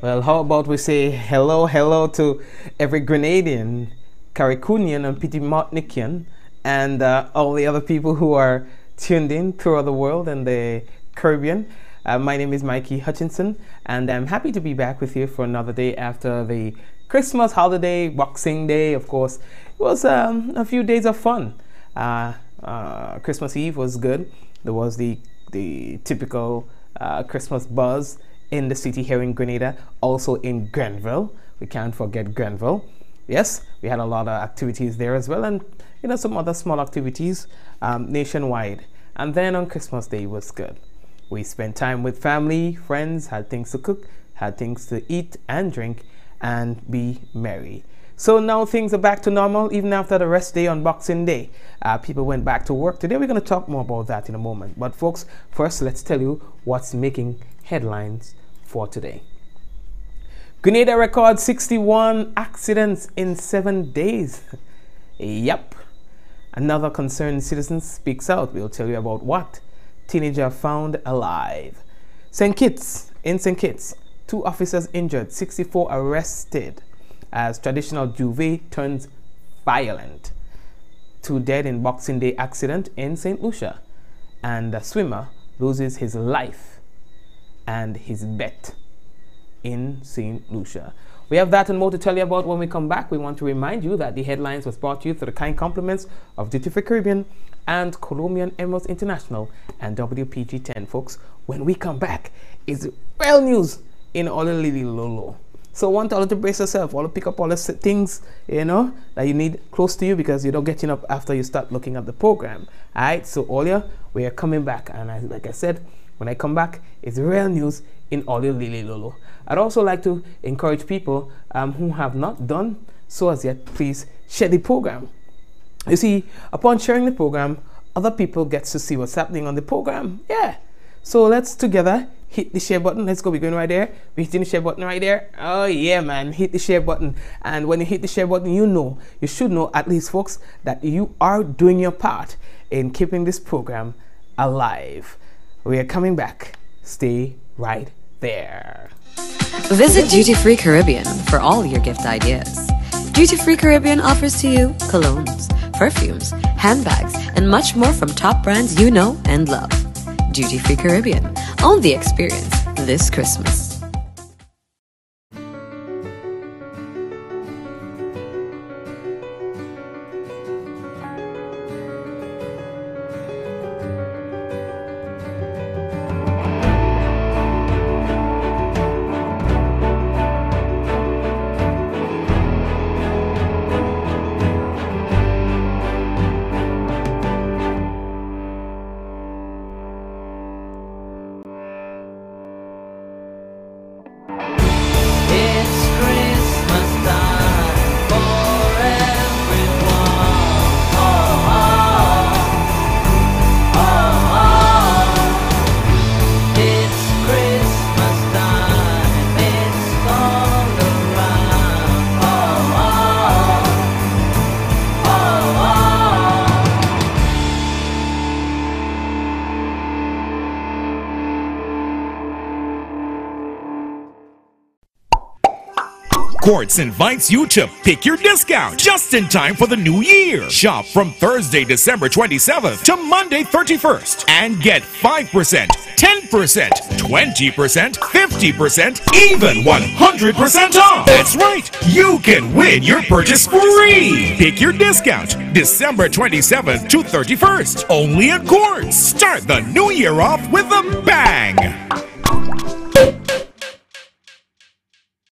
Well, how about we say hello to every Grenadian, Caricunian, and Petit Martinican, and all the other people who are tuned in throughout the world and the Caribbean. My name is Mikey Hutchinson, and I'm happy to be back with you for another day after the Christmas holiday, Boxing Day. Of course, it was a few days of fun. Christmas Eve was good. There was the typical Christmas buzz in the city here in Grenada, also in Grenville. We can't forget Grenville. Yes, we had a lot of activities there as well, and some other small activities nationwide. And then on Christmas Day was good. We spent time with family, friends, had things to cook, had things to eat and drink, and be merry. So now things are back to normal, even after the rest day on Boxing Day. People went back to work. Today we're going to talk more about that in a moment. But folks, first let's tell you what's making headlines for today. Grenada records 61 accidents in 7 days. Yep. Another concerned citizen speaks out. We'll tell you about what. Teenager found alive. In St. Kitts, 2 officers injured, 64 arrested as traditional juve turns violent. 2 dead in Boxing Day accident in St. Lucia. And a swimmer loses his life and his bet in St. Lucia. We have that and more to tell you about when we come back. We want to remind you that the headlines was brought to you through the kind compliments of Duty Free Caribbean and Colombian Emeralds International and WPG10. Folks, when we come back, it's real news in Ololililolo. So I want all to brace yourself, all to pick up all the things, that you need close to you, because you're not getting up after you start looking at the program. All right, so Olia, we are coming back. And like I said, when I come back, it's real news in Ololililolo. I'd also like to encourage people who have not done so as yet, please share the program. You see, upon sharing the program, other people get to see what's happening on the program. Yeah. So let's together hit the share button. Let's go. We're going right there. We're hitting the share button right there. Oh yeah, man. Hit the share button. And when you hit the share button, you should know, at least folks, that you are doing your part in keeping this program alive. We are coming back. Stay right there. Visit Duty Free Caribbean for all your gift ideas. Duty Free Caribbean offers to you colognes, perfumes, handbags, and much more from top brands you know and love. Duty Free Caribbean. Own the experience this Christmas. Quartz invites you to pick your discount just in time for the new year. Shop from Thursday, December 27th to Monday, 31st and get 5%, 10%, 20%, 50%, even 100% off. That's right. You can win your purchase free. Pick your discount December 27th to 31st. Only at Quartz. Start the new year off with a bang.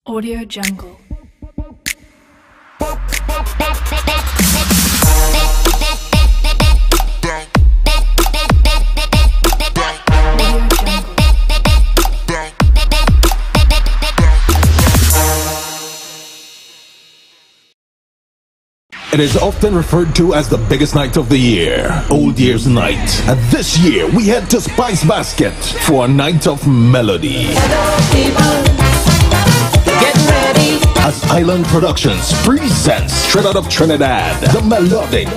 Audio Jungle. It is often referred to as the biggest night of the year, Old Year's Night. And this year, we head to Spice Basket for a night of melody. Hello, people. Get ready. As Island Productions presents straight out of Trinidad, the melodic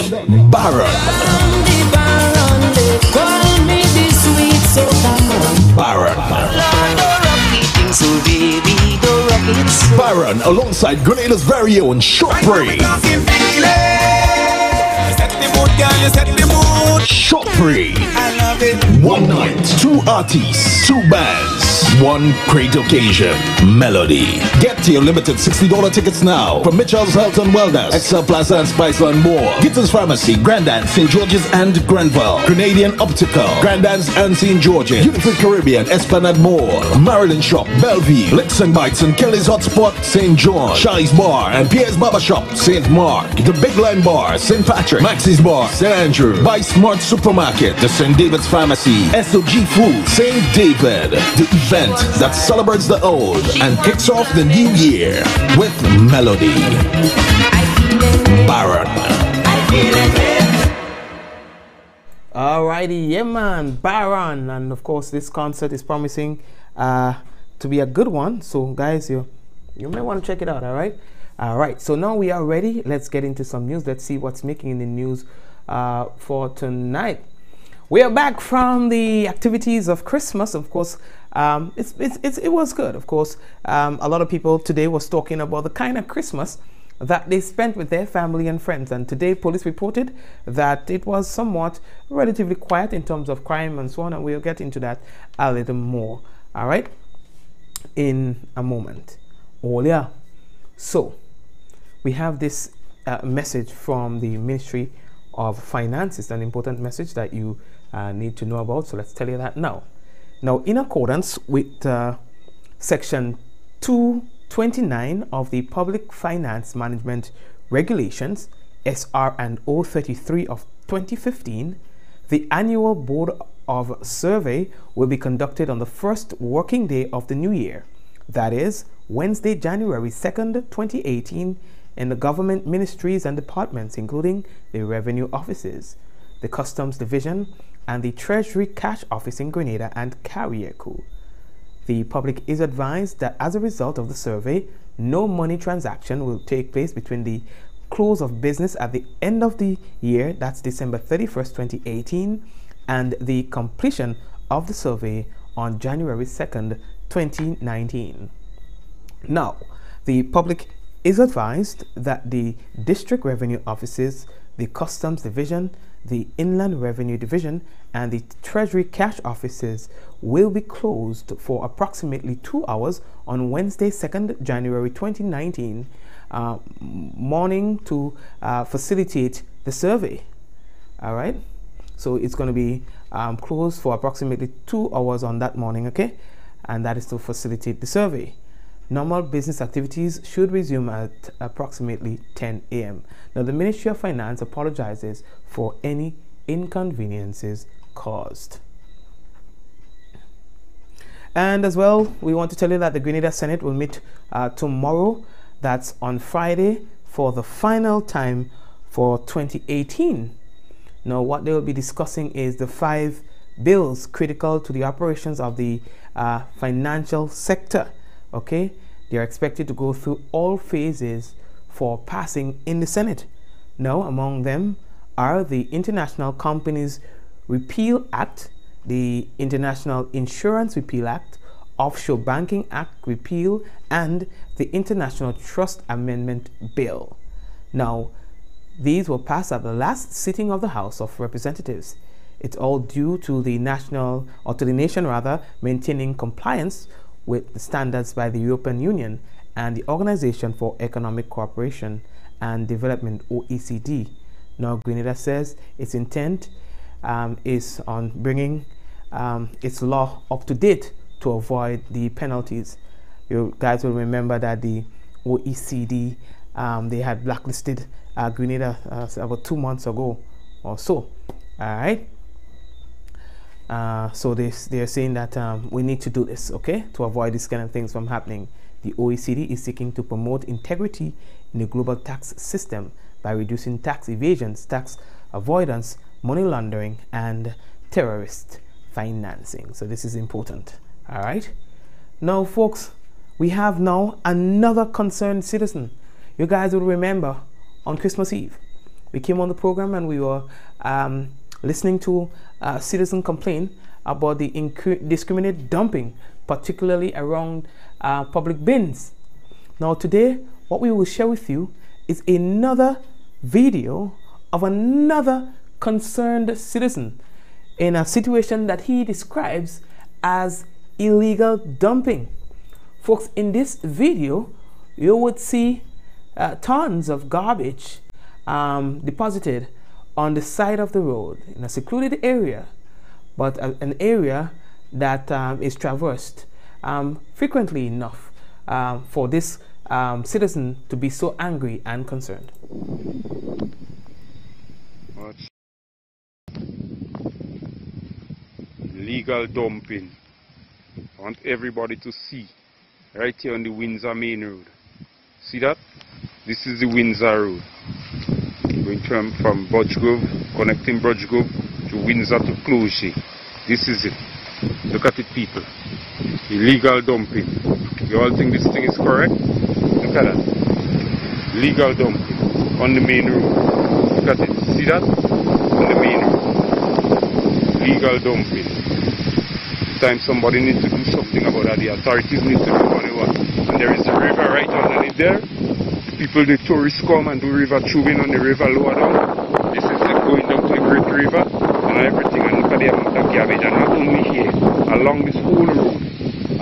Baron. Baron. So baby, Baron alongside Grenada's very own Shortbread. Shortbread. One night, two artists, two bands, one great occasion. Melody. Get your limited $60 tickets now from Mitchell's Health and Wellness, Excel Plaza and Spice and more. Gittins Pharmacy, Grandans, St. George's and Granville, Grenadian Optical, Grandans and St. George's, Duty-Free Caribbean, Esplanade Mall, Maryland Shop, Bellevue, Licks and Bites and Kelly's Hotspot, St. John, Shy's Bar and Pierre's Barber Shop, St. Mark, the Big Line Bar, St. Patrick, Maxie's Bar, St. Andrew, Buy Smart Supermarket, the St. David's Pharmacy, SOG Food, St. David, the event that celebrates the old and kicks off the new year with Melody. Baron. Alrighty, yeah man, Baron. And of course this concert is promising to be a good one, so guys, you may want to check it out. Alright, so now we are ready. Let's get into some news. Let's see what's making in the news for tonight. We are back from the activities of Christmas. Of course, it was good. Of course, a lot of people today was talking about the kind of Christmas that they spent with their family and friends. And today, police reported that it was somewhat relatively quiet in terms of crime and so on. And we'll get into that a little more. All right, in a moment. Oh yeah. So we have this message from the Ministry of Finance. It's an important message that you need to know about, so let's tell you that now. Now, in accordance with section 229 of the Public Finance Management Regulations, SR and O33 of 2015, the annual Board of Survey will be conducted on the first working day of the new year, that is Wednesday, January 2nd, 2018, in the government ministries and departments, including the revenue offices, the customs division, and the Treasury Cash Office in Grenada and Carriacou. The public is advised that as a result of the survey, no money transaction will take place between the close of business at the end of the year, that's December 31st, 2018, and the completion of the survey on January 2nd, 2019. Now, the public is advised that the district revenue offices, the customs division, the Inland Revenue Division, and the Treasury Cash Offices will be closed for approximately 2 hours on Wednesday, 2nd January 2019 morning to facilitate the survey. All right, so it's going to be closed for approximately 2 hours on that morning, okay, and that is to facilitate the survey. Normal business activities should resume at approximately 10 a.m. Now, the Ministry of Finance apologizes for any inconveniences caused. And as well, we want to tell you that the Grenada Senate will meet tomorrow, that's on Friday, for the final time for 2018. Now, what they will be discussing is the 5 bills critical to the operations of the financial sector. Okay, they are expected to go through all phases for passing in the Senate. Now, among them are the International Companies Repeal Act, the International Insurance Repeal Act, Offshore Banking Act Repeal, and the International Trust Amendment Bill. Now, these were passed at the last sitting of the House of Representatives. It's all due to the nation maintaining compliance with the standards by the European Union and the Organization for Economic Cooperation and Development, OECD. Now, Grenada says its intent is on bringing its law up to date to avoid the penalties. You guys will remember that the OECD, they had blacklisted Grenada about 2 months ago or so. All right. So they're saying that we need to do this, okay, to avoid these kind of things from happening. The OECD is seeking to promote integrity in the global tax system by reducing tax evasions, tax avoidance, money laundering, and terrorist financing. So this is important. All right. Now, folks, we have now another concerned citizen. You guys will remember on Christmas Eve, we came on the program and we were listening to a citizen complain about the indiscriminate dumping, particularly around public bins. Now today, what we will share with you is another video of another concerned citizen in a situation that he describes as illegal dumping. Folks, in this video, you would see tons of garbage deposited on the side of the road in a secluded area, but an area that is traversed frequently enough for this citizen to be so angry and concerned. What's legal dumping? I want everybody to see right here on the Windsor Main Road. See that? This is the Windsor Road. Going from Budgegrove, connecting Budgegrove to Windsor to Cloche. This is it. Look at it, people. Illegal dumping. You all think this thing is correct? Look at that. Legal dumping on the main road. Look at it. See that? On the main road. Legal dumping. Time somebody needs to do something about that. The authorities need to do what they want. And there is a river right underneath there. People, the tourists come and do river tubing on the river lower down. This is it going down to the Great River and everything. And look at the amount of garbage. And not only here, along this whole road.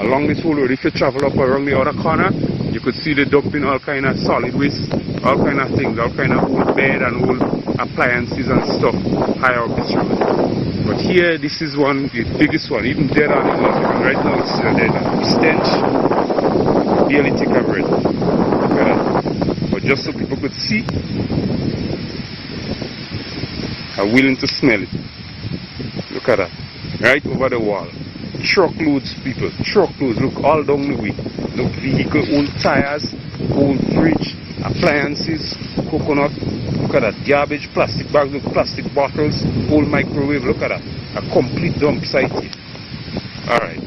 Along this whole road, if you travel up around the other corner, you could see the dumping all kind of solid waste, all kind of things, all kind of old bed and old appliances and stuff higher up this road. But here, this is one, the biggest one, even dead animals. Right now it's still dead. Stench, barely take a breath. Look at that. But just so people could see, are willing to smell it. Look at that. Right over the wall. Truckloads, people. Truckloads. Look all down the way. Look, vehicle, old tires, old fridge, appliances, coconut. Look at that. Garbage, plastic bags, look, plastic bottles, old microwave. Look at that. A complete dump site here. Alright.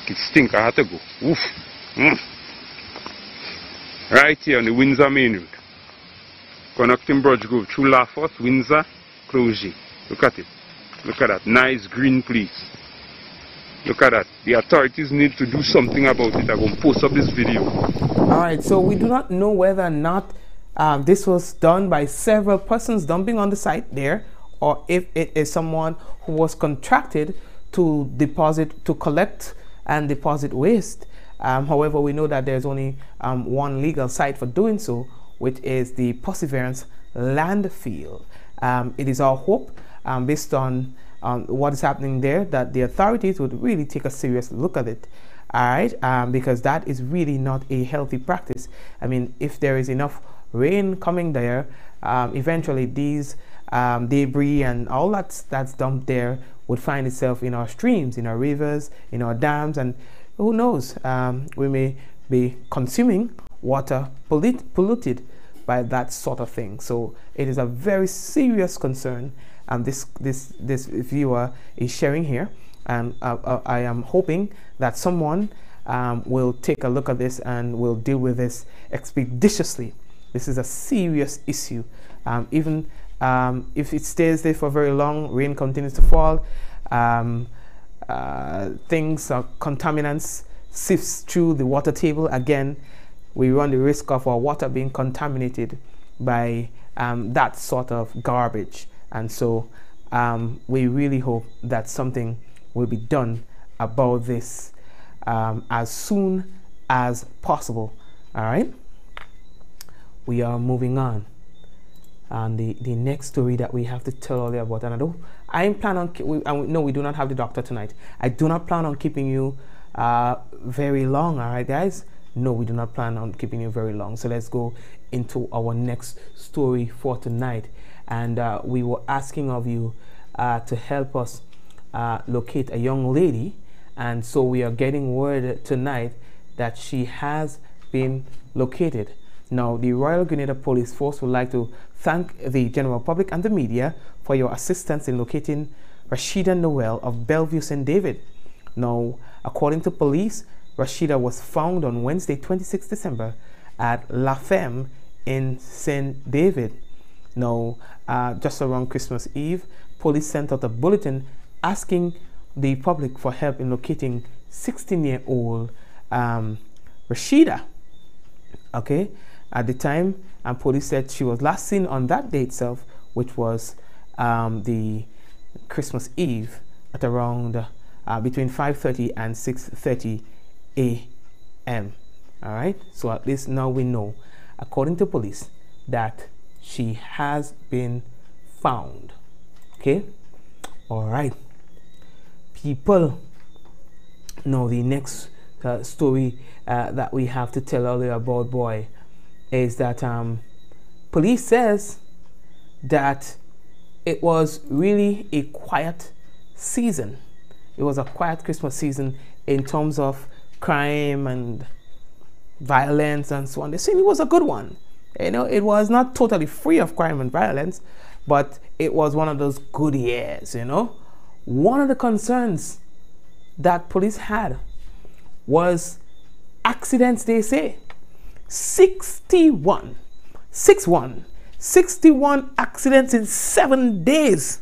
It stink. I had to go. Oof. Right here on the Windsor Main Road. Connecting Budgegrove through Lafort, Windsor, Cloche. Look at it. Look at that. Nice green place. Look at that. The authorities need to do something about it. I'm going to post up this video. Alright, so we do not know whether or not this was done by several persons dumping on the site there, or if it is someone who was contracted to collect and deposit waste. However, we know that there's only one legal site for doing so, which is the Perseverance landfill. It is our hope, based on what is happening there, that the authorities would really take a serious look at it. All right, because that is really not a healthy practice. I mean, if there is enough rain coming there, eventually these debris and all that's dumped there would find itself in our streams, in our rivers, in our dams, and who knows, we may be consuming water polluted by that sort of thing. So it is a very serious concern, and this viewer is sharing here, and I am hoping that someone will take a look at this and will deal with this expeditiously. This is a serious issue. Even if it stays there for very long, rain continues to fall, things or contaminants sifts through the water table, again we run the risk of our water being contaminated by that sort of garbage. And so we really hope that something will be done about this as soon as possible. All right, we are moving on. And the next story that we have to tell all you about, and I plan on, no, we do not have the doctor tonight. I do not plan on keeping you very long. All right, guys. No, we do not plan on keeping you very long. So let's go into our next story for tonight. And we were asking of you to help us locate a young lady. And so we are getting word tonight that she has been located. Now, the Royal Grenada Police Force would like to thank the general public and the media for your assistance in locating Rashida Noel of Bellevue St. David. Now, according to police, Rashida was found on Wednesday, 26 December at La Femme in St. David. Now, just around Christmas Eve, police sent out a bulletin asking the public for help in locating 16-year-old Rashida. Okay, at the time, and police said she was last seen on that day itself, which was the Christmas Eve at around between 5:30 and 6:30 a.m. All right, so at least now we know, according to police, that she has been found. Okay, all right, people. Now the next story that we have to tell earlier about boy is that police says that it was really a quiet season. It was a quiet Christmas season in terms of crime and violence and so on. They say it was a good one. You know, it was not totally free of crime and violence, but it was one of those good years, you know. One of the concerns that police had was accidents. They say 61 accidents in 7 days.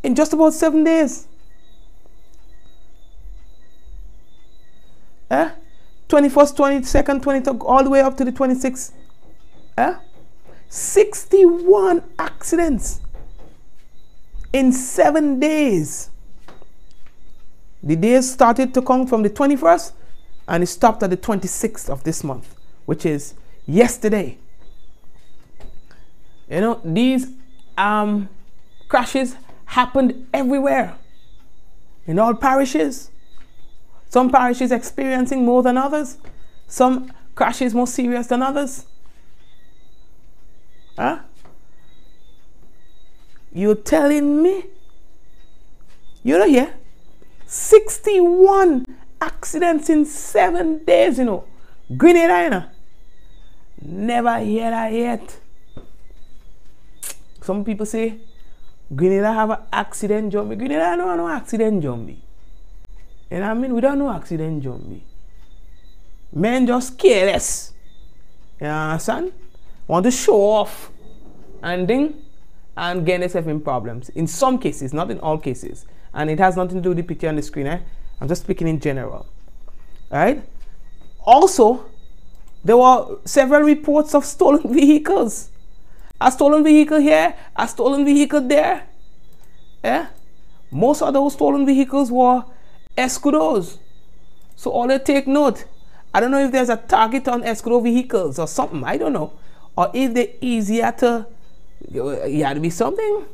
In just about 7 days. 21st, 22nd, 23rd, all the way up to the 26th. 61 accidents in 7 days. The days started to count from the 21st and it stopped at the 26th of this month, which is yesterday. You know, these crashes happened everywhere, in all parishes. Some parishes experiencing more than others. Some crashes more serious than others. You're telling me? You don't hear? 61 accidents in 7 days, you know. Grenada, you know. Never hear that yet. Some people say Grenada have an accident zombie. Grenada don't have no accident zombie. You know what I mean? We don't know accident zombie. Men just careless. You understand? Want to show off and get themselves in problems. In some cases, not in all cases. And it has nothing to do with the picture on the screen. I'm just speaking in general. Alright? Also, there were several reports of stolen vehicles. A stolen vehicle here, a stolen vehicle there. Yeah? Most of those stolen vehicles were Escudos. So all they take note. I don't know if there's a target on Escudo vehicles or something. I don't know. Or if they're easier to... You had to be something.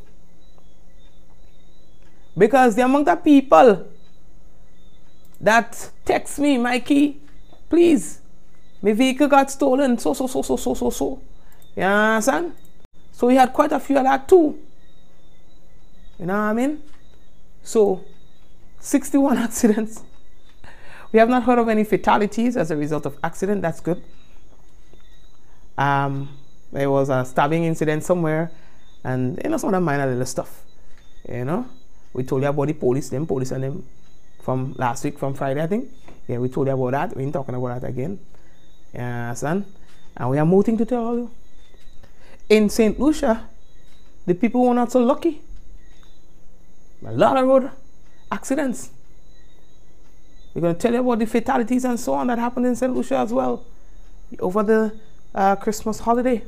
Because the amount of people that text me, Mikey, please, my vehicle got stolen, so. You understand? So we had quite a few of that too. You know what I mean? So, 61 accidents. We have not heard of any fatalities as a result of accident. That's good. There was a stabbing incident somewhere, and you know, some of the minor little stuff. You know, we told you about the police and them from last week, from Friday, I think. Yeah, we told you about that. We ain't talking about that again. Yeah, son. And we have more thing to tell you. In St. Lucia, the people were not so lucky. A lot of road accidents. We're going to tell you about the fatalities and so on that happened in St. Lucia as well over the Christmas holiday.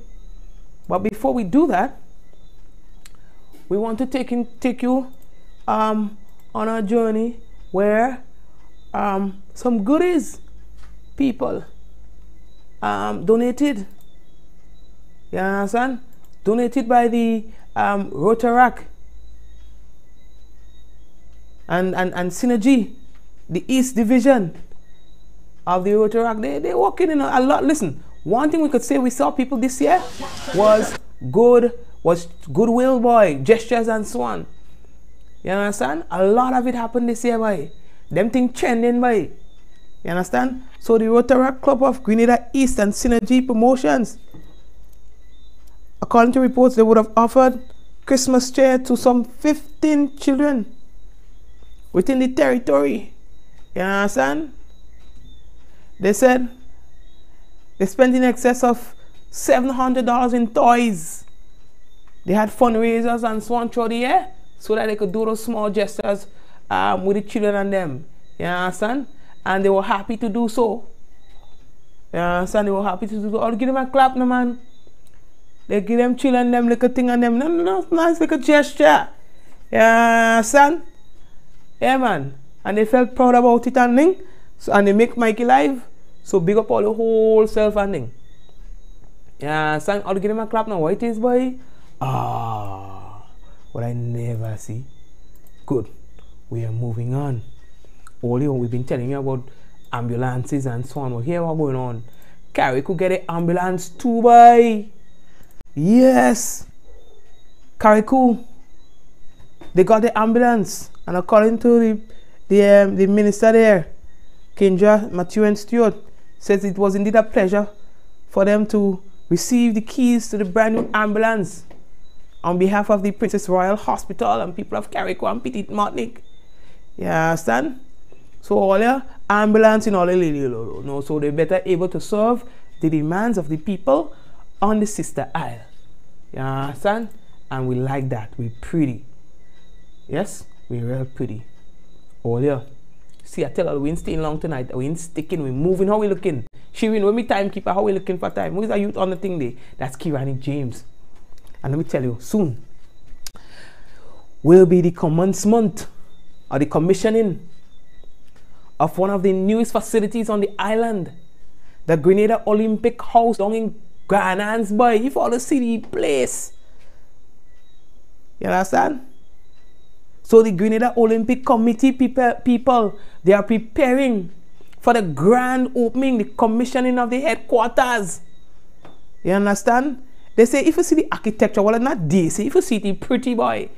But before we do that, we want to take you on a journey where some goodies people donated. You understand? Donated by the Rotaract and Synergy, the East Division of the Rotaract. They're working in a lot. Listen, one thing we could say we saw people this year was goodwill, boy, gestures and so on. You understand? A lot of it happened this year, boy. Them things trending, boy. You understand? So the Rotaract Club of Grenada East and Synergy Promotions, according to reports, they would have offered Christmas cheer to some 15 children within the territory. You understand? They said they spent in excess of $700 in toys. They had fundraisers and so on throughout the year so that they could do those small gestures with the children and them. You understand? And they were happy to do so. You understand? They were happy to do so. I'll give them a clap, no man. They give them children them little thing and them. No, nice little gesture. You understand? Yeah, man. And they felt proud about it and thing. So, and they make Mikey live. So big up all the whole self and thing. Yeah, son, I'll give them a clap now. What it is, boy? What I never see. Good. We are moving on. Earlier, we've been telling you about ambulances and so on. Well, here what's going on. Carrie could get an ambulance too, boy. Yes. Carrie cool. They got the ambulance. And according to the minister there, Kendra, Matthew and Stewart, says it was indeed a pleasure for them to receive the keys to the brand new ambulance on behalf of the Princess Royal Hospital and people of Carrico and Petit Martinique. You understand? So all your ambulance in all the no, so they better able to serve the demands of the people on the sister isle. You understand? And we like that. We're pretty. Yes, we're real pretty. All your see, I tell her we ain't staying long tonight. We ain't sticking. We moving. How we looking? She win with me timekeeper. How we looking for time? Who's the youth on the thing there? That's Kirani James. And let me tell you, soon will be the commencement or the commissioning of one of the newest facilities on the island, the Grenada Olympic House down in Granans, boy. You follow the city place. You understand? So the Grenada Olympic Committee people, they are preparing for the grand opening, the commissioning of the headquarters. You understand? They say if you see the architecture, well, not this. If you see the pretty, boy,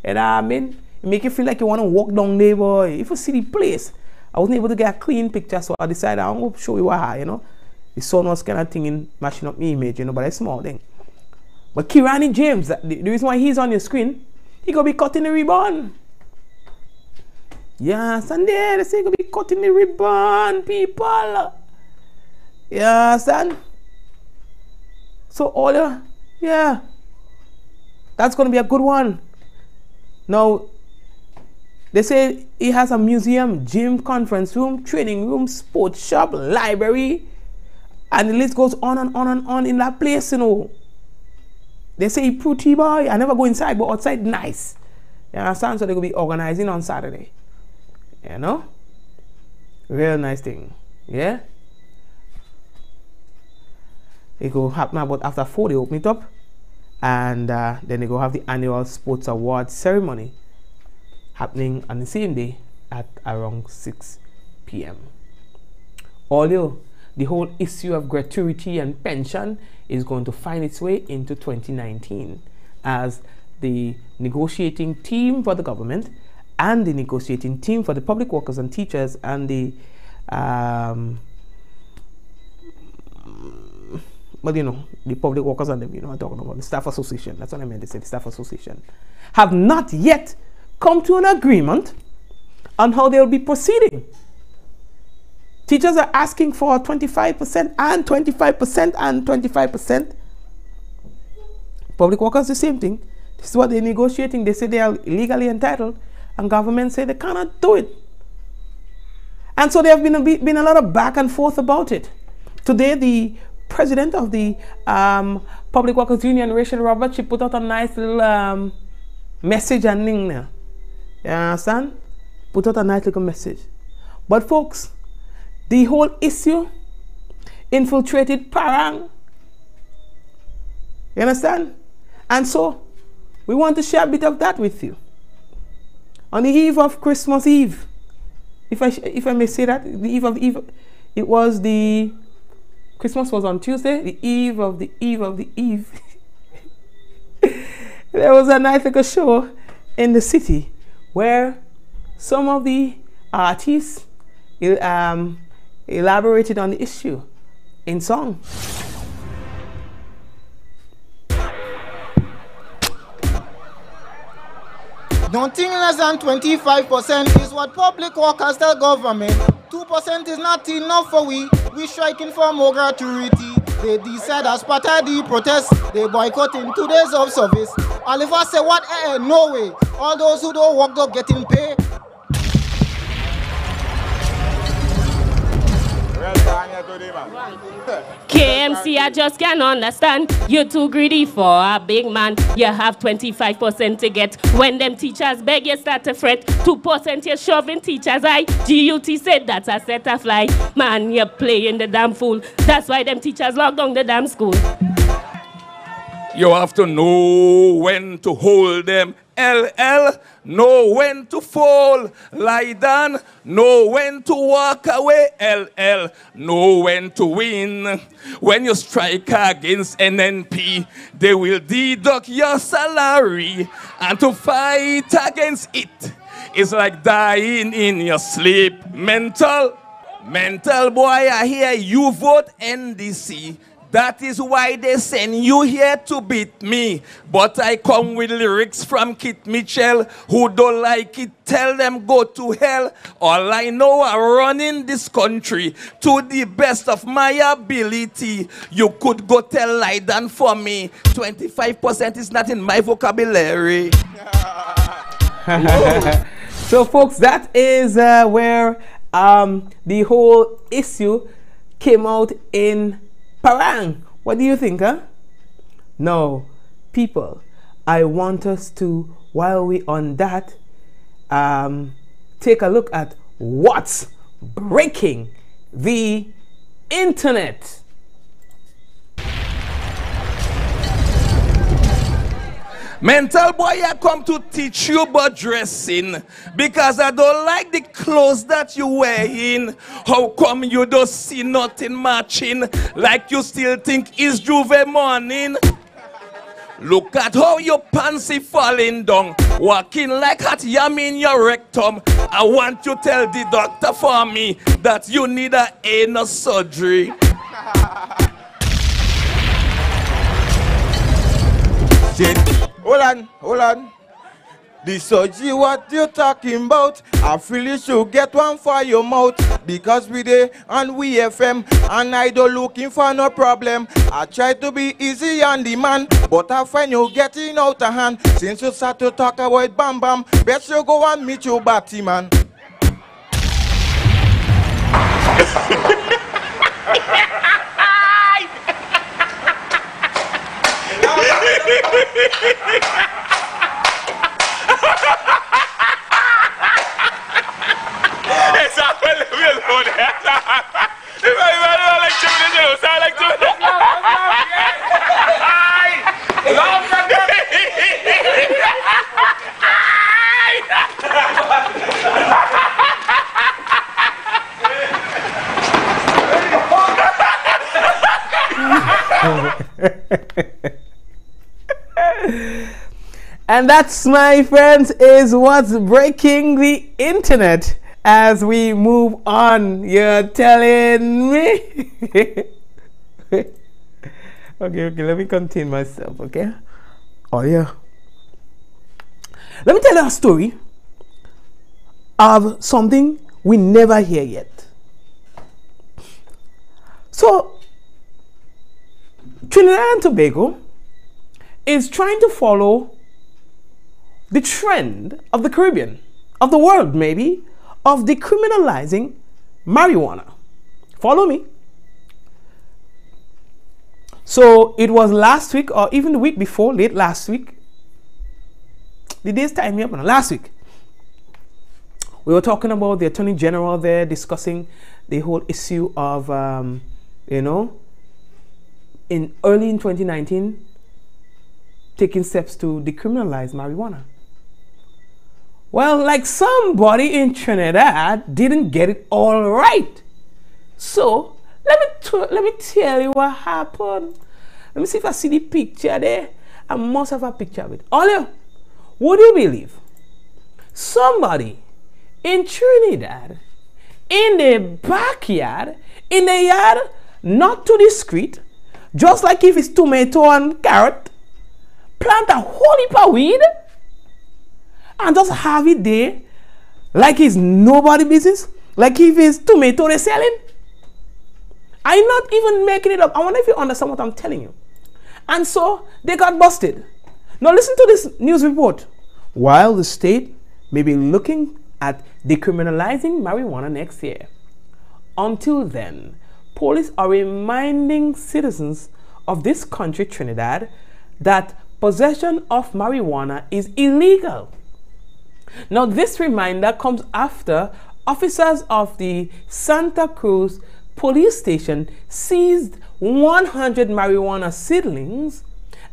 you know what I mean? It make you feel like you want to walk down there, boy. If you see the place, I wasn't able to get a clean picture, so I decided I'm going to show you why, you know. The sun was kind of thinking, mashing up my image, you know, but it's a small thing. But Kirani James, the reason why he's on your screen, he gonna be cutting the ribbon. Yes, and there they say he gonna be cutting the ribbon, people. Yes, and so all the, yeah, that's gonna be a good one. Now they say he has a museum, gym, conference room, training room, sports shop, library, and the list goes on and on and on in that place, you know. They say he pretty, boy. I never go inside, but outside nice. You understand? So they're going to be organizing on Saturday. You know? Real nice thing. Yeah? It will happen about after 4, they open it up. And then they go have the annual sports award ceremony happening on the same day at around 6 p.m. Although the whole issue of gratuity and pension is going to find its way into 2019 as the negotiating team for the government and the negotiating team for the public workers and teachers and the well, you know, the public workers and them, you know, I'm talking about the staff association. That's what I meant to say, the staff association have not yet come to an agreement on how they'll be proceeding. Teachers are asking for 25% and 25% and 25%. Public workers, the same thing. This is what they're negotiating. They say they are legally entitled, and government say they cannot do it. And so there have been a lot of back and forth about it. Today, the president of the Public Workers Union, Rachel Roberts, she put out a nice little message and thing there. You understand? Put out a nice little message. But folks, the whole issue infiltrated Parang. You understand? And so we want to share a bit of that with you. On the eve of Christmas Eve, if I may say that, the eve of the eve, it was the Christmas was on Tuesday, the eve of the eve of the eve. There was a nice little show in the city where some of the artists elaborated on the issue in song. Nothing less than 25% is what public workers tell government. 2% is not enough for we. We striking for more gratuity. They decide as part of the protest, they boycotting 2 days of service. Oliver say what? No way. All those who don't work don't getting paid. KMC, I just can't understand. You're too greedy for a big man. You have 25% to get. When them teachers beg, you start to fret. 2% you're shoving teachers' eye. GUT said that's a set of fly. Man, you're playing the damn fool. That's why them teachers locked down the damn school. You have to know when to hold them. LL, know when to fall. Lie down, know when to walk away. LL, know when to win. When you strike against NNP, they will deduct your salary. And to fight against it is like dying in your sleep. Mental boy, I hear you vote NDC. That is why they send you here to beat me. But I come with lyrics from Kit Mitchell. Who don't like it, tell them go to hell. All I know, I'm running this country to the best of my ability. You could go tell Lydan for me. 25% is not in my vocabulary. So folks, that is where the whole issue came out in Parang. What do you think, huh? No, people, I want us to, while we on that, take a look at what's breaking the internet. Mental boy, I come to teach you about dressing because I don't like the clothes that you wearing. How come you don't see nothing matching like you still think it's Juve morning? Look at how your pants is falling down, walking like hot yam in your rectum. I want you to tell the doctor for me that you need an anal surgery. Hold on. The surgery what you talking about? I feel you should get one for your mouth. Because we there and we FM and I don't looking for no problem. I try to be easy on the man, but I find you getting out of hand. Since you start to talk about Bam Bam, best you go and meet your batty man. And that's, my friends, is what's breaking the internet as we move on. You're telling me? okay, let me contain myself, okay? Oh, yeah. Let me tell you a story of something we never hear yet. So, Trinidad and Tobago is trying to follow the trend of the Caribbean, of the world maybe, of decriminalizing marijuana. Follow me. So it was last week or even the week before, late last week. The days time me up now. Last week, we were talking about the Attorney General there discussing the whole issue of, early in 2019, taking steps to decriminalize marijuana. Well, like somebody in Trinidad didn't get it all right. So let me tell you what happened. Let me see if I see the picture there. I must have a picture of it. Olio, would you believe somebody in Trinidad, in the backyard, in the yard, not too discreet, just like if it's tomato and carrot, plant a whole heap of weed and just have it there like it's nobody business, like if it's tomato they're selling. I'm not even making it up. I wonder if you understand what I'm telling you. And so they got busted. Now listen to this news report. While the state may be looking at decriminalizing marijuana next year, Until then, police are reminding citizens of this country, Trinidad, that possession of marijuana is illegal. Now, this reminder comes after officers of the Santa Cruz police station seized 100 marijuana seedlings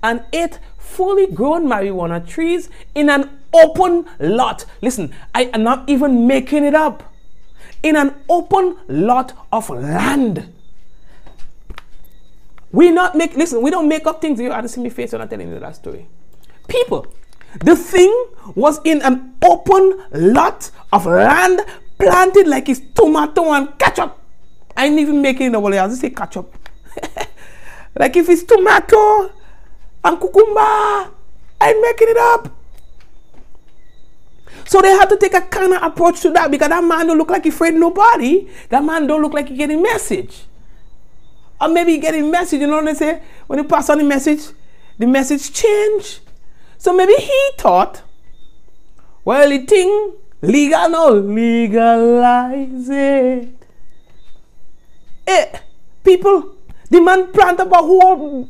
and 8 fully grown marijuana trees in an open lot. Listen, I am not even making it up. In an open lot of land. We don't make up things. You have to see me face when I'm telling you that story. People, the thing was in an open lot of land planted like it's tomato and ketchup. I ain't even making it up. I just say ketchup. Like if it's tomato and cucumber, I ain't making it up. So they had to take a kind of approach to that because that man don't look like he afraid nobody. That man don't look like he getting message. Or maybe he getting message, you know what they say? When you pass on the message change. So maybe he thought, well, the thing legal now, legalize it. Hey, people, the man plant up a whole,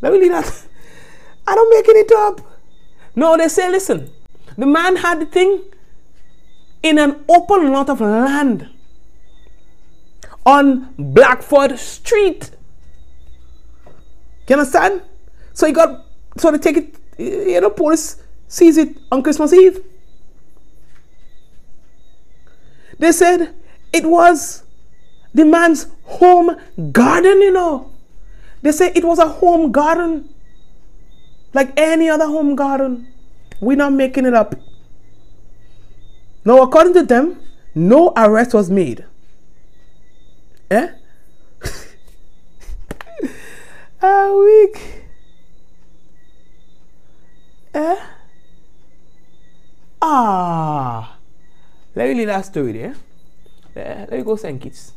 let me leave that. I don't making it up. No, they say, listen, the man had the thing in an open lot of land on Blackford Street. You understand? So they take it, you know, police sees it on Christmas Eve. They said it was the man's home garden, you know. They say it was a home garden, like any other home garden. We're not making it up. Now, according to them, no arrest was made. Eh? A week. Eh? Let me leave that story there. Let me go St. Kitts.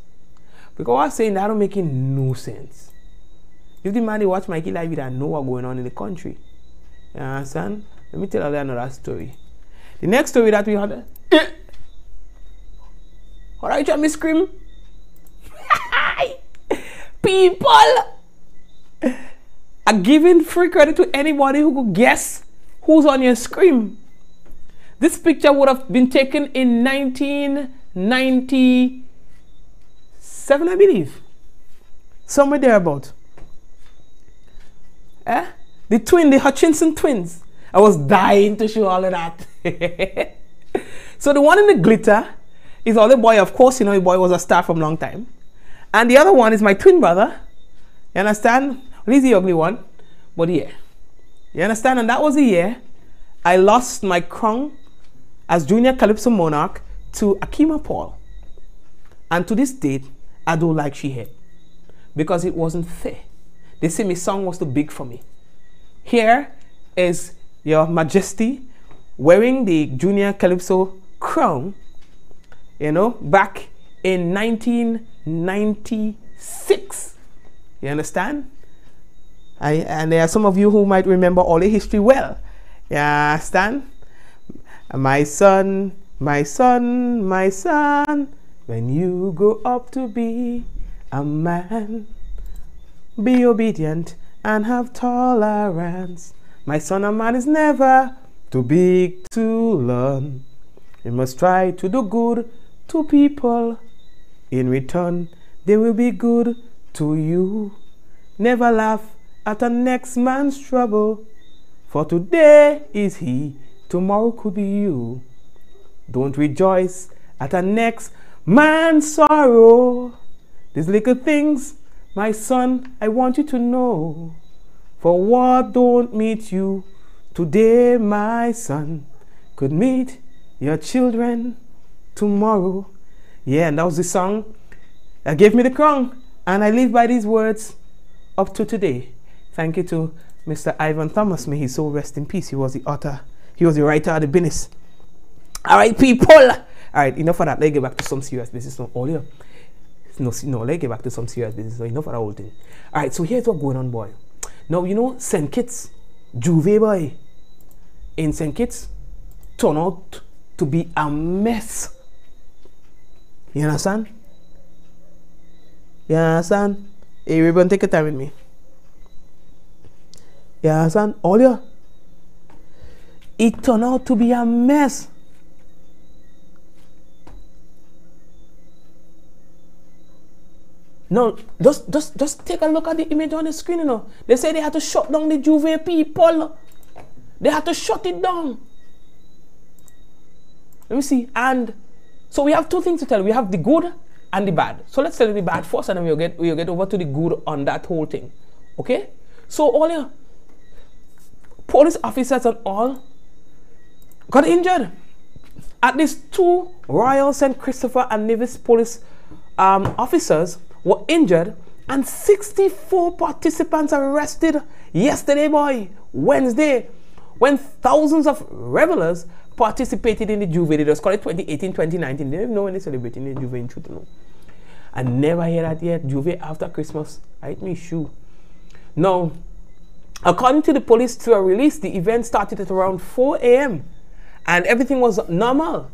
Because what I'm saying, that don't make no sense. If the man they watch Mikey live, they know what's going on in the country. You understand? Let me tell you another story. The next story that we had. Alright, you me scream. People are giving free credit to anybody who could guess who's on your screen. This picture would have been taken in 1997, I believe. Somewhere thereabout. The Hutchinson twins. I was dying to show all of that. So the one in the glitter is the other boy. Of course, you know, the boy was a star from a long time. And the other one is my twin brother. You understand? Well, he's the ugly one. But yeah. You understand? And that was the year I lost my crown as Junior Calypso Monarch to Akima Paul. And to this date, I don't like she had. Because it wasn't fair. They say my song was too big for me. Here is Your Majesty wearing the Junior Calypso crown, you know, back in 1996. You understand? And there are some of you who might remember all the history well. You understand? My son, my son, my son, when you grow up to be a man, be obedient and have tolerance. My son, a man is never too big to learn. You must try to do good to people. In return, they will be good to you. Never laugh at the next man's trouble. For today is he, tomorrow could be you. Don't rejoice at the next man's sorrow. These little things, my son, I want you to know. For what don't meet you today, my son, could meet your children tomorrow. Yeah, and that was the song that gave me the crown. And I live by these words up to today. Thank you to Mr. Ivan Thomas. May he so rest in peace. He was the author. He was the writer of the business. All right, people. All right, enough of that. Let's get back to some serious business. No, all here. No, let's get back to some serious business. So enough of that whole thing. All right, so here's what's going on, boy. Now, you know, St. Kitts, Juve, boy, in St. Kitts, turned out to be a mess. You understand? You understand? Hey, Ribbon, take your time with me. You understand? All you. It turned out to be a mess. No, just take a look at the image on the screen, you know. They say they had to shut down the Juve people. They had to shut it down. Let me see. And so we have two things to tell. We have the good and the bad. So let's tell you the bad first, and then we'll get over to the good on that whole thing. Okay? So all your police officers and all got injured. At least 2 Royal St. Christopher and Nevis police officers were injured, and 64 participants arrested yesterday, boy, Wednesday, when thousands of revelers participated in the Juve. They just call it 2018, 2019. They don't even know when they're celebrating the Juve in truth, you know. I never hear that yet. Juve after Christmas. I hate me shoe. Now, according to the police through a release, the event started at around 4 a.m. and everything was normal.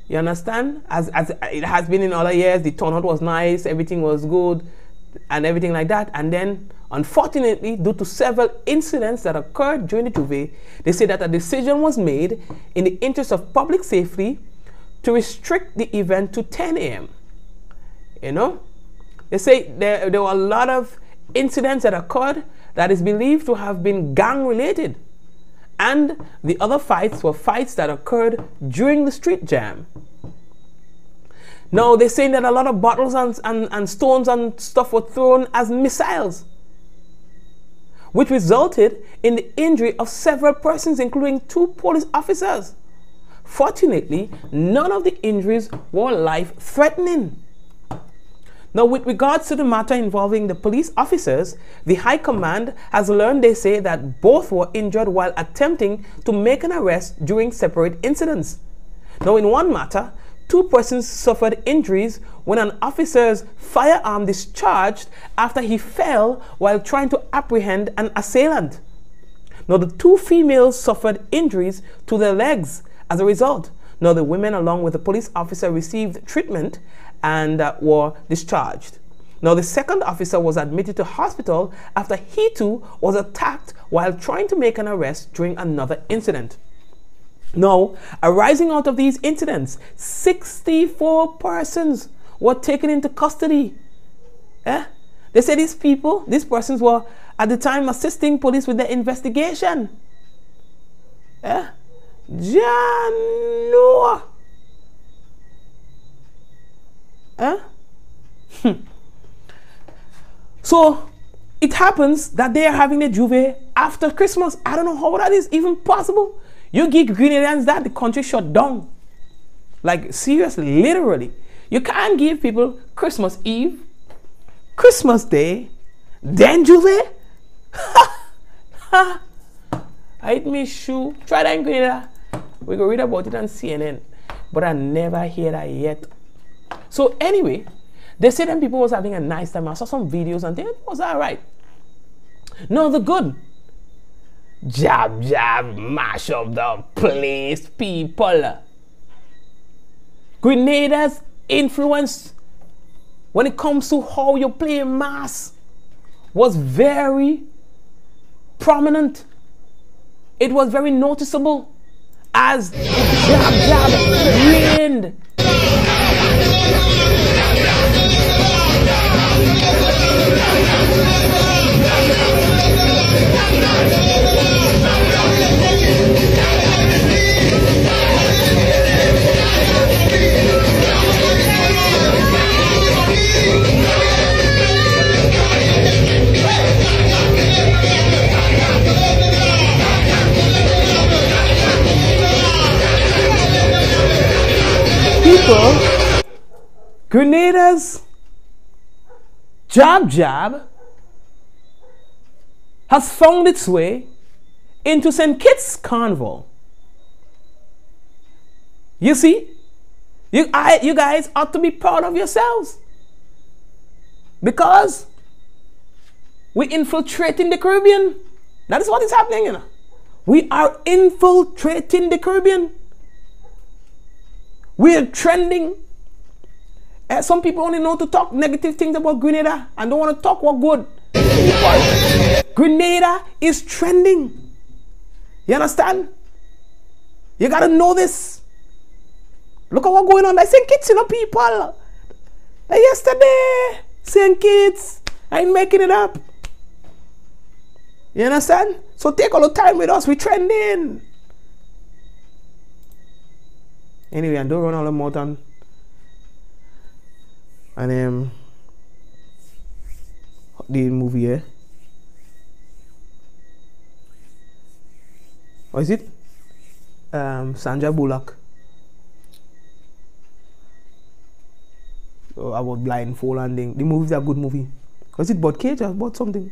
You understand? As it has been in other years, the turnout was nice, everything was good, and everything like that. And then, unfortunately, due to several incidents that occurred during the Juve, they say that a decision was made in the interest of public safety to restrict the event to 10 a.m. You know? They say there were a lot of incidents that occurred that is believed to have been gang-related. And the other fights were fights that occurred during the street jam. Now, they're saying that a lot of bottles and stones and stuff were thrown as missiles, which resulted in the injury of several persons, including 2 police officers. Fortunately, none of the injuries were life-threatening. Now, with regards to the matter involving the police officers, the High Command has learned, they say, that both were injured while attempting to make an arrest during separate incidents. Now, in one matter, 2 persons suffered injuries when an officer's firearm discharged after he fell while trying to apprehend an assailant. Now, the 2 females suffered injuries to their legs as a result. Now, the women, along with the police officer, received treatment and were discharged. Now, the second officer was admitted to hospital after he too was attacked while trying to make an arrest during another incident. Now, arising out of these incidents, 64 persons were taken into custody. They say these persons were at the time assisting police with their investigation. Jano. So it happens that they are having the Juve after Christmas. I don't know how that is even possible. You give Grenadians that, the country shut down. Like, seriously, literally. You can't give people Christmas Eve, Christmas Day, then Juve. I hate me shoe. Try that in Grenada. We go read about it on CNN. But I never hear that yet. So anyway, they say them people was having a nice time. I saw some videos and things. It was alright. No, the good. Jab, mash up the place, people. Grenada's influence when it comes to how you play mass was very prominent. It was very noticeable as jab reigned. Grenada's jab has found its way into St. Kitts Carnival. You see, you guys ought to be proud of yourselves, because we're infiltrating the Caribbean. That is what is happening, you know. We are infiltrating the Caribbean. We are trending Some people only know to talk negative things about Grenada and don't want to talk what good. Grenada is trending. You understand? You gotta know this. Look at what's going on. Like St. Kitts, you know, people. Like yesterday, St. Kitts. I ain't making it up. You understand? So take all the time with us. We trending. Anyway, I don't run all the mountain. And the movie here. What is it? Sandra Bullock. So about blindfold and thing. The movie's a good movie. Was it about cage or about something?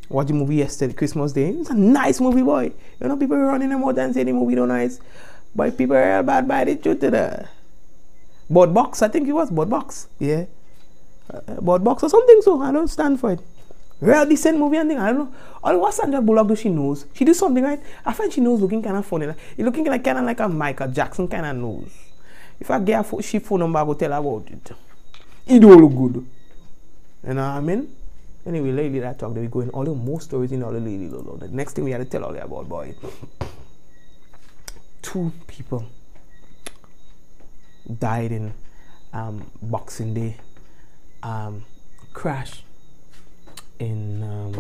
Watched the movie yesterday, Christmas Day. It's a nice movie, boy. You know, people running them out and say the movie don't nice. But people are bad by the truth to the Board Box, I think it was Board Box. Yeah. Board Box or something, so I don't stand for it. Real decent movie and thing. I don't know. All what Sandra Bullock do, she knows. She do something, right? I find she knows looking kind of funny. It's looking kind of like a Michael Jackson kind of nose. If I get a she phone number, I go tell her about it. It don't look good. You know what I mean? Anyway, lately that talk, they be going all the more stories in all the lady. The next thing we had to tell all you about, boy. 2 people died in Boxing Day crash in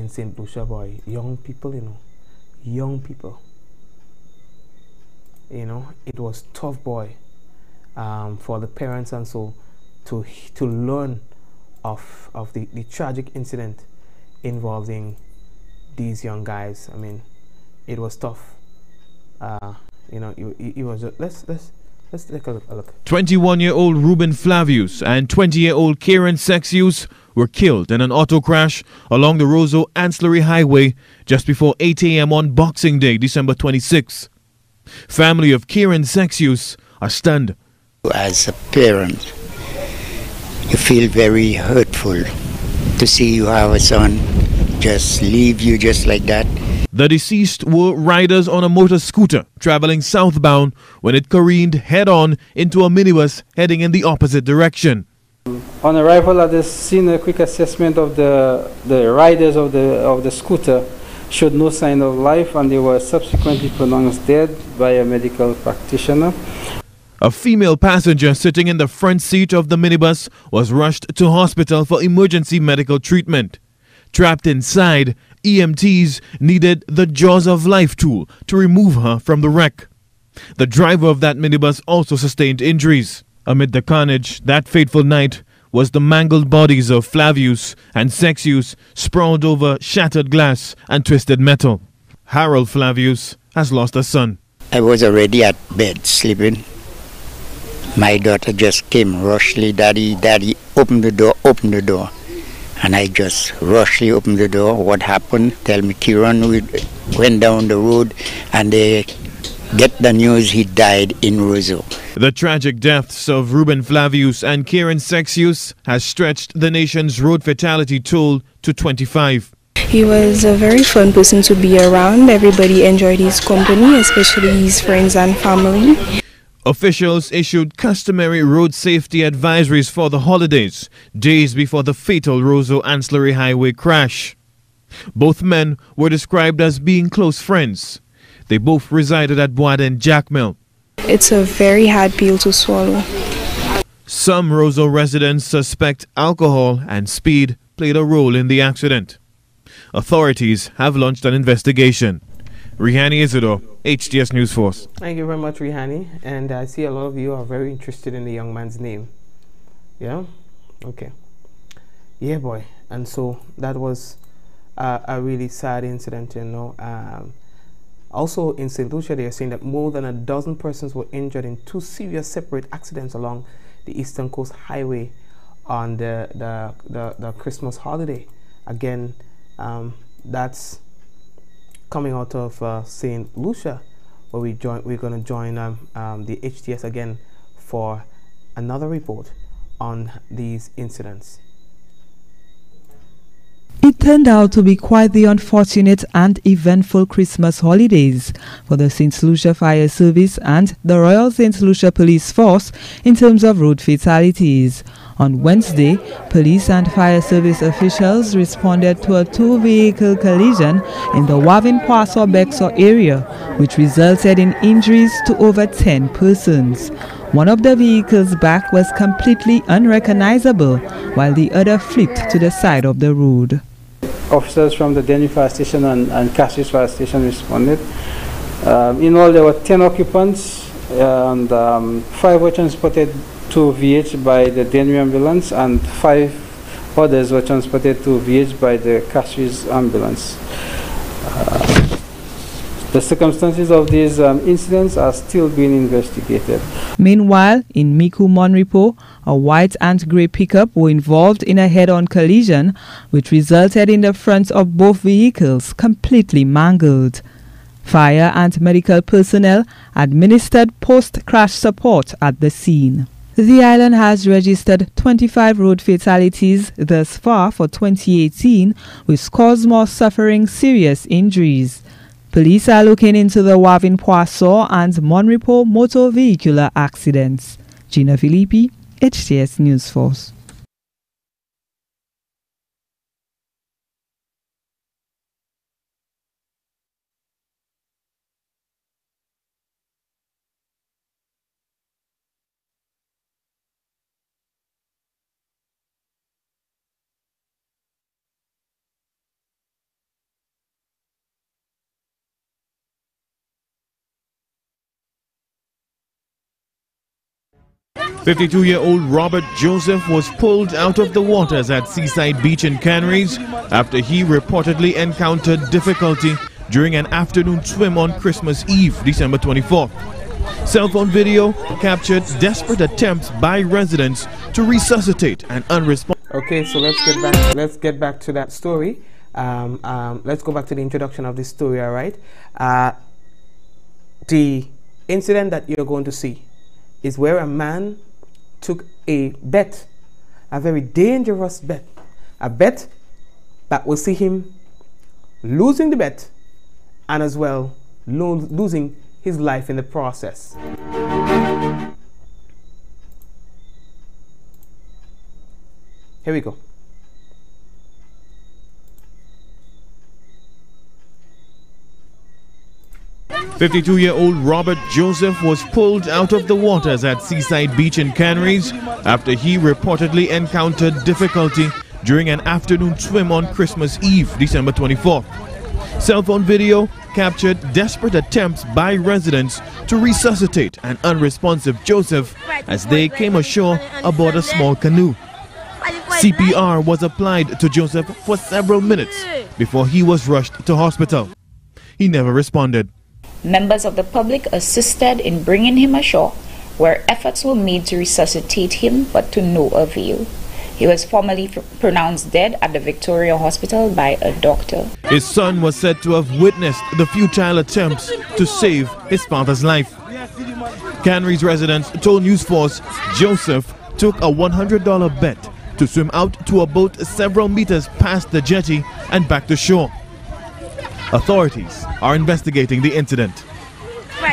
St. Lucia, boy. Young people, you know. Young people. You know, it was tough, boy, for the parents and so to learn of the tragic incident involving these young guys. I mean, it was tough. You know, it was just, let's take a look. 21-year-old Ruben Flavius and 20-year-old Karen Sexius were killed in an auto crash along the Roseau Ancillary Highway just before 8 a.m. on Boxing Day, December 26. Family of Karen Sexius are stunned. As a parent, you feel very hurtful to see you have a son just leave you just like that. The deceased were riders on a motor scooter traveling southbound when it careened head-on into a minibus heading in the opposite direction. On arrival at the scene, a quick assessment of the riders of the scooter showed no sign of life, and they were subsequently pronounced dead by a medical practitioner. A female passenger sitting in the front seat of the minibus was rushed to hospital for emergency medical treatment. Trapped inside, EMTs needed the Jaws of Life tool to remove her from the wreck. The driver of that minibus also sustained injuries. Amid the carnage that fateful night was the mangled bodies of Flavius and Sexius sprawled over shattered glass and twisted metal. Harold Flavius has lost a son. I was already at bed sleeping. My daughter just came rushly, daddy, open the door. And I just rushly opened the door. What happened? Tell me, Kieran, we went down the road and they get the news he died in Roseau. The tragic deaths of Ruben Flavius and Karen Sexius has stretched the nation's road fatality toll to 25. He was a very fun person to be around. Everybody enjoyed his company, especially his friends and family. Officials issued customary road safety advisories for the holidays, days before the fatal Roseau Ancillary Highway crash. Both men were described as being close friends. They both resided at Boaden Jackmill. It's a very hard pill to swallow. Some Roseau residents suspect alcohol and speed played a role in the accident. Authorities have launched an investigation. Rihani Isidore, HTS News Force. Thank you very much, Rihani. And I see a lot of you are very interested in the young man's name. Yeah? Okay. Yeah, boy. And so that was a really sad incident, you know. Also in St. Lucia, they are saying that more than a dozen persons were injured in 2 serious separate accidents along the Eastern Coast Highway on the Christmas holiday. Again, that's coming out of St. Lucia, where we're going to join the HTS again for another report on these incidents. It turned out to be quite the unfortunate and eventful Christmas holidays for the St. Lucia Fire Service and the Royal St. Lucia Police Force in terms of road fatalities. On Wednesday, police and fire service officials responded to a two-vehicle collision in the Wavin-Poisson-Bexor area, which resulted in injuries to over 10 persons. One of the vehicle's back was completely unrecognizable, while the other flipped to the side of the road. Officers from the Denny Fire Station and Castries Fire Station responded. In all, there were 10 occupants, and 5 were transported to VH by the Denny ambulance, and 5 others were transported to VH by the Castries ambulance. The circumstances of these incidents are still being investigated. Meanwhile, in Miku Monripo, a white and grey pickup were involved in a head-on collision, which resulted in the fronts of both vehicles completely mangled. Fire and medical personnel administered post-crash support at the scene. The island has registered 25 road fatalities thus far for 2018, which caused more suffering, serious injuries. Police are looking into the Wavin-Poisson and Monripo motor vehicular accidents. Gina Filippi, HTS News Force. "52-year-old Robert Joseph was pulled out of the waters at Seaside Beach in Canaries after he reportedly encountered difficulty during an afternoon swim on Christmas Eve, December 24th. Cell phone video captured desperate attempts by residents to resuscitate an unresponsive. Okay, so let's get back to that story. Let's go back to the introduction of this story. All right, the incident that you're going to see is where a man took a bet, a very dangerous bet, a bet that will see him losing the bet and as well losing his life in the process. Here we go. "52-year-old Robert Joseph was pulled out of the waters at Seaside Beach in Canaries after he reportedly encountered difficulty during an afternoon swim on Christmas Eve, December 24th. Cell phone video captured desperate attempts by residents to resuscitate an unresponsive Joseph as they came ashore aboard a small canoe. CPR was applied to Joseph for several minutes before he was rushed to hospital. He never responded. Members of the public assisted in bringing him ashore, where efforts were made to resuscitate him, but to no avail. He was formally pronounced dead at the Victoria Hospital by a doctor. His son was said to have witnessed the futile attempts to save his father's life. Canaries residents told News Force Joseph took a $100 bet to swim out to a boat several meters past the jetty and back to shore. Authorities are investigating the incident.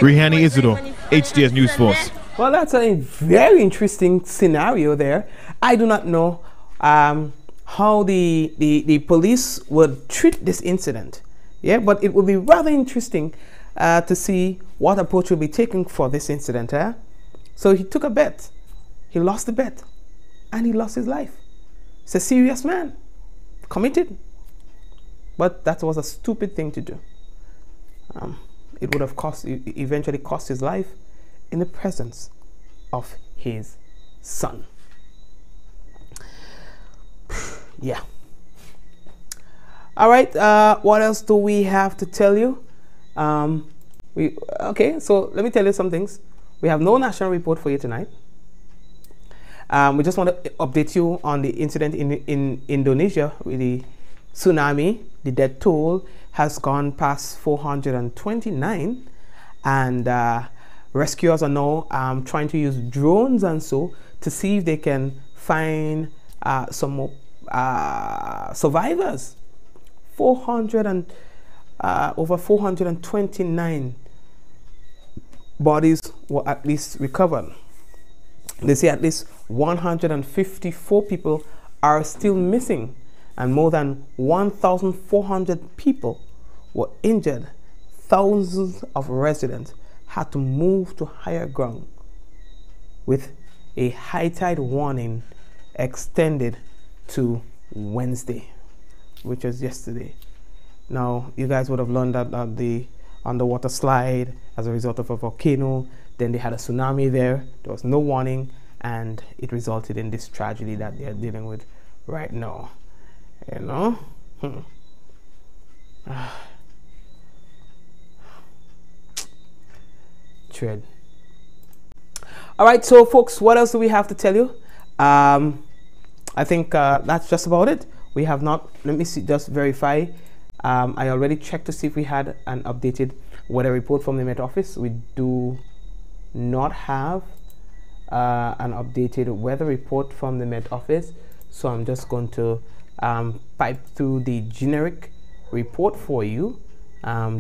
Rihani Isidore, HTS News Force. Well, that's a very interesting scenario there. I do not know how the police would treat this incident. Yeah, but it would be rather interesting to see what approach will be taken for this incident. So he took a bet. He lost the bet. And he lost his life. He's a serious man. Committed. But that was a stupid thing to do. It would have eventually cost his life in the presence of his son. Yeah. All right. What else do we have to tell you? Okay. So let me tell you some things. We have no national report for you tonight. We just want to update you on the incident in Indonesia with the tsunami. The death toll has gone past 429, and rescuers are now trying to use drones and so to see if they can find some more survivors. 400 and over 429 bodies were at least recovered. They say at least 154 people are still missing, and more than 1,400 people were injured. Thousands of residents had to move to higher ground, with a high tide warning extended to Wednesday, which was yesterday. Now, you guys would have learned that the underwater slide as a result of a volcano, then they had a tsunami there. There was no warning, and it resulted in this tragedy that they are dealing with right now. You know? Tread. All right, so folks, what else do we have to tell you? I think that's just about it. We have not, let me see, just verify. I already checked to see if we had an updated weather report from the Met Office. We do not have an updated weather report from the Met Office, so I'm just going to pipe through the generic report for you,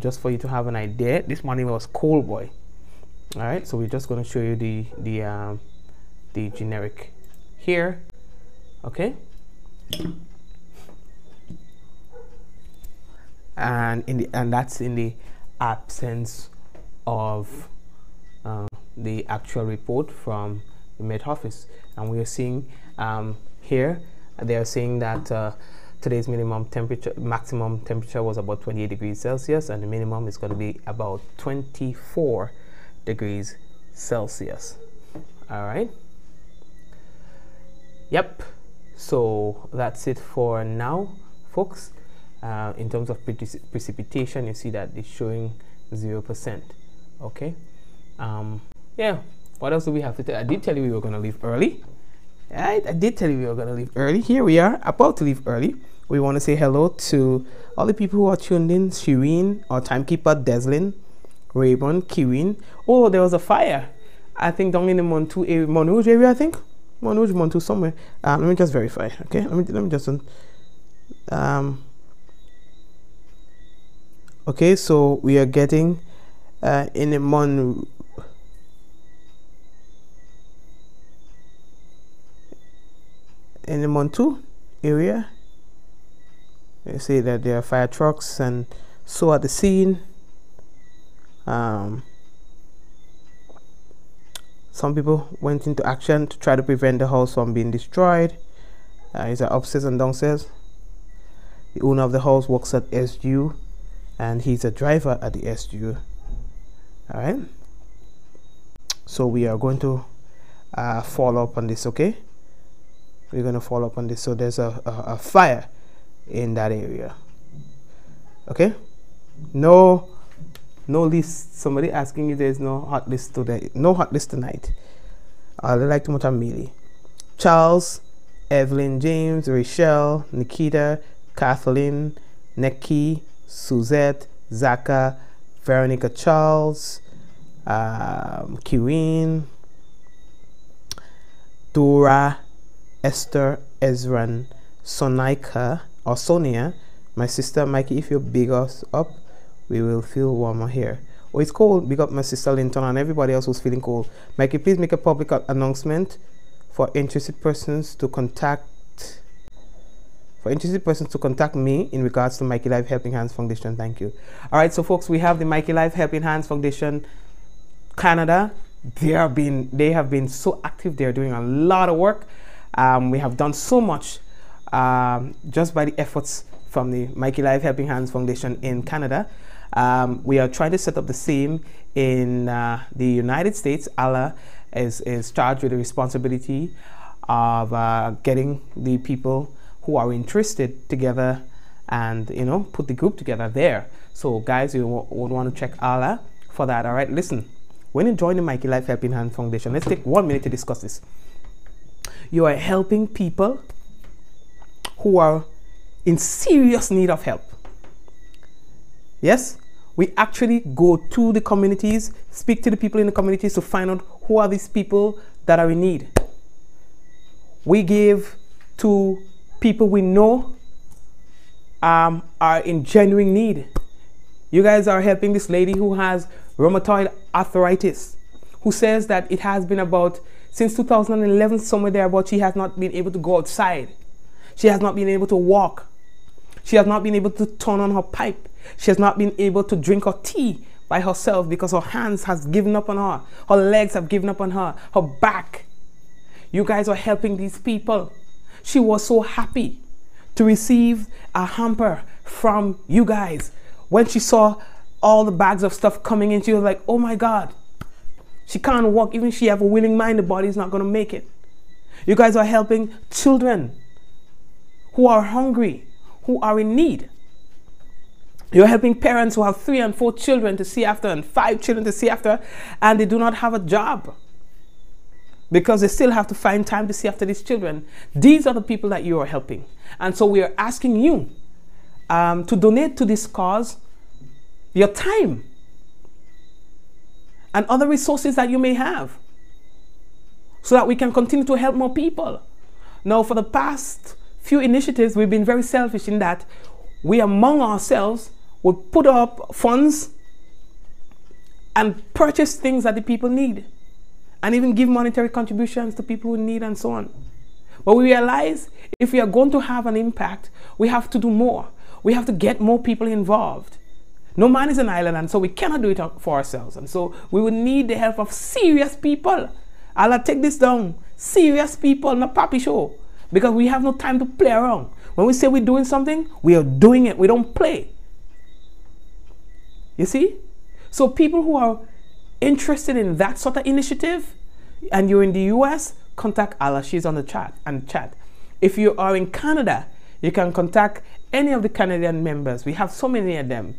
just for you to have an idea. This morning was cold, boy. All right, so we're just going to show you the generic here. Okay, and that's in the absence of the actual report from the Met Office. And we are seeing here they are saying that today's maximum temperature was about 28 degrees Celsius, and the minimum is going to be about 24 degrees Celsius. All right. Yep. So that's it for now, folks. In terms of precipitation, you see that it's showing 0%. Okay. Yeah. What else do we have to tell? I did tell you we were going to leave early. Right? I did tell you we were going to leave early. Here we are, about to leave early. We want to say hello to all the people who are tuned in. Shireen, our timekeeper, Deslin, Raymond, Kirin. Oh, there was a fire. I think down in the Montu area, Monouge area, I think. Montu somewhere. Let me just verify. Okay, let me just okay, so we are getting in the Montu area. They say that there are fire trucks and so at the scene. Some people went into action to try to prevent the house from being destroyed. It's upstairs and downstairs. The owner of the house works at SU, and he's a driver at the SU. All right. So we are going to follow up on this. Okay. We're going to follow up on this. So there's a fire in that area. Okay. No list. Somebody asking you there's no hot list today. No hot list tonight. They like too much on Mealy. Charles, Evelyn, James, Rachel, Nikita, Kathleen, Neki, Suzette, Zaka, Veronica Charles, Kirin, Dora, Esther, Ezran, Sonika or Sonia, my sister Mikey. If you big us up, we will feel warmer here. Oh, it's cold. Big up my sister Linton and everybody else who's feeling cold. Mikey, please make a public announcement for interested persons to contact me in regards to Mikey Life Helping Hands Foundation. Thank you. All right, so folks, we have the Mikey Life Helping Hands Foundation Canada. They have been so active. They're doing a lot of work. We have done so much just by the efforts from the Mikey Life Helping Hands Foundation in Canada. We are trying to set up the same in the United States. Allah is charged with the responsibility of getting the people who are interested together and, you know, put the group together there. So guys, you would want to check Allah for that. All right, listen, when you join the Mikey Life Helping Hand Foundation, let's take 1 minute to discuss this. You are helping people who are in serious need of help. Yes, we actually go to the communities, speak to the people in the communities to find out who are these people that are in need. We give to people we know are in genuine need. You guys are helping this lady who has rheumatoid arthritis, who says that it has been about since 2011, somewhere there, but she has not been able to go outside. She has not been able to walk. She has not been able to turn on her pipe. She has not been able to drink her tea by herself because her hands has given up on her. Her legs have given up on her. Her back. You guys are helping these people. She was so happy to receive a hamper from you guys. When she saw all the bags of stuff coming in, she was like, oh my God. She can't walk. Even if she have a willing mind, the body is not going to make it. You guys are helping children who are hungry, who are in need. You're helping parents who have 3 and 4 children to see after and 5 children to see after, and they do not have a job because they still have to find time to see after these children. These are the people that you are helping. And so we are asking you to donate to this cause your time and other resources that you may have so that we can continue to help more people. Now, for the past few initiatives, we've been very selfish in that we among ourselves would put up funds and purchase things that the people need and even give monetary contributions to people who need and so on. But we realize if we are going to have an impact, we have to do more. We have to get more people involved. No man is an island, and so we cannot do it for ourselves. And so we would need the help of serious people. I'll take this down. Serious people, not Papi show. Because we have no time to play around. When we say we're doing something, we are doing it. We don't play. You see? So people who are interested in that sort of initiative, and you're in the US, contact Ala. She's on the chat. If you are in Canada, you can contact any of the Canadian members. We have so many of them.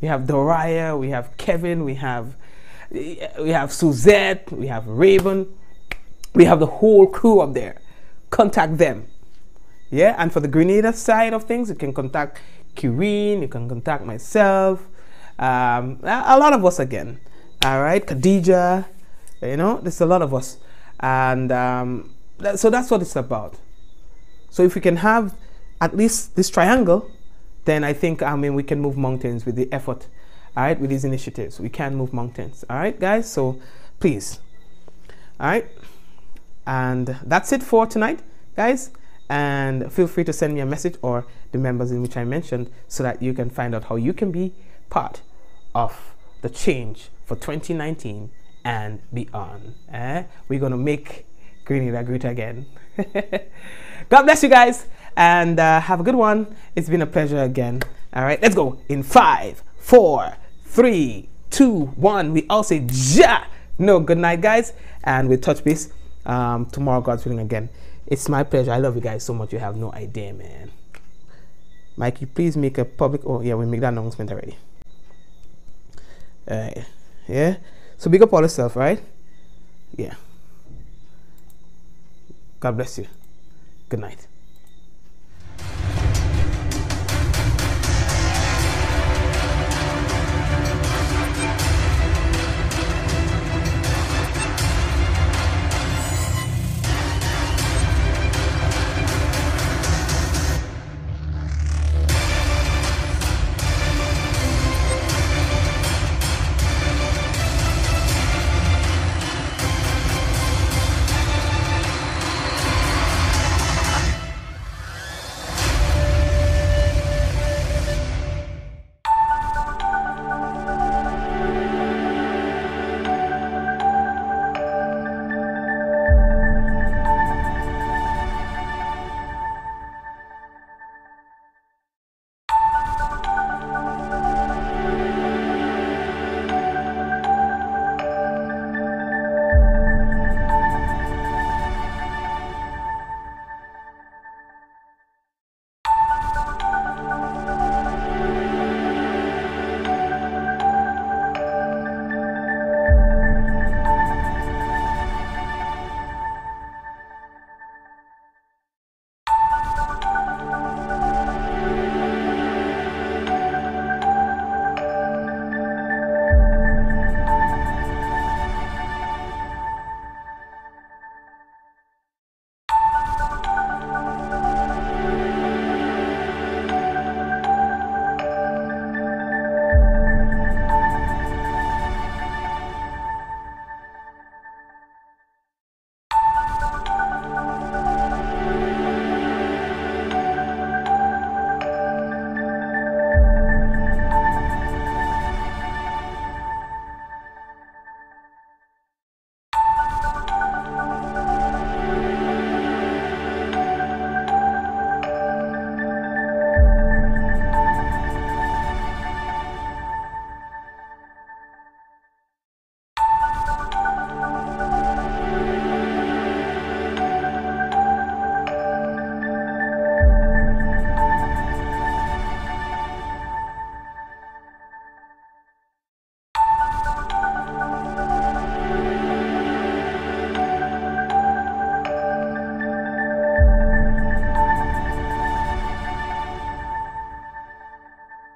We have Doraya, we have Kevin, we have Suzette, we have Raven. We have the whole crew up there. Contact them. Yeah, and for the Grenada side of things, you can contact Kireen, you can contact myself, a lot of us again. All right, Khadija, you know, there's a lot of us. And so that's what it's about. So if we can have at least this triangle, then I think, we can move mountains with the effort, all right, with these initiatives. We can move mountains, all right, guys? So please, all right? And that's it for tonight, guys. And feel free to send me a message or the members in which I mentioned so that you can find out how you can be part of the change for 2019 and beyond. We're going to make Grenada great again. God bless you guys. And have a good one. It's been a pleasure again. All right, let's go. In 5, 4, 3, 2, 1. We all say ja. No, good night, guys. And we'll touch base tomorrow, God's willing, again. It's my pleasure. I love you guys so much. You have no idea, man. Mikey, please make a public. Oh, yeah, we make that announcement already. Yeah. So big up all yourself, right? Yeah. God bless you. Good night.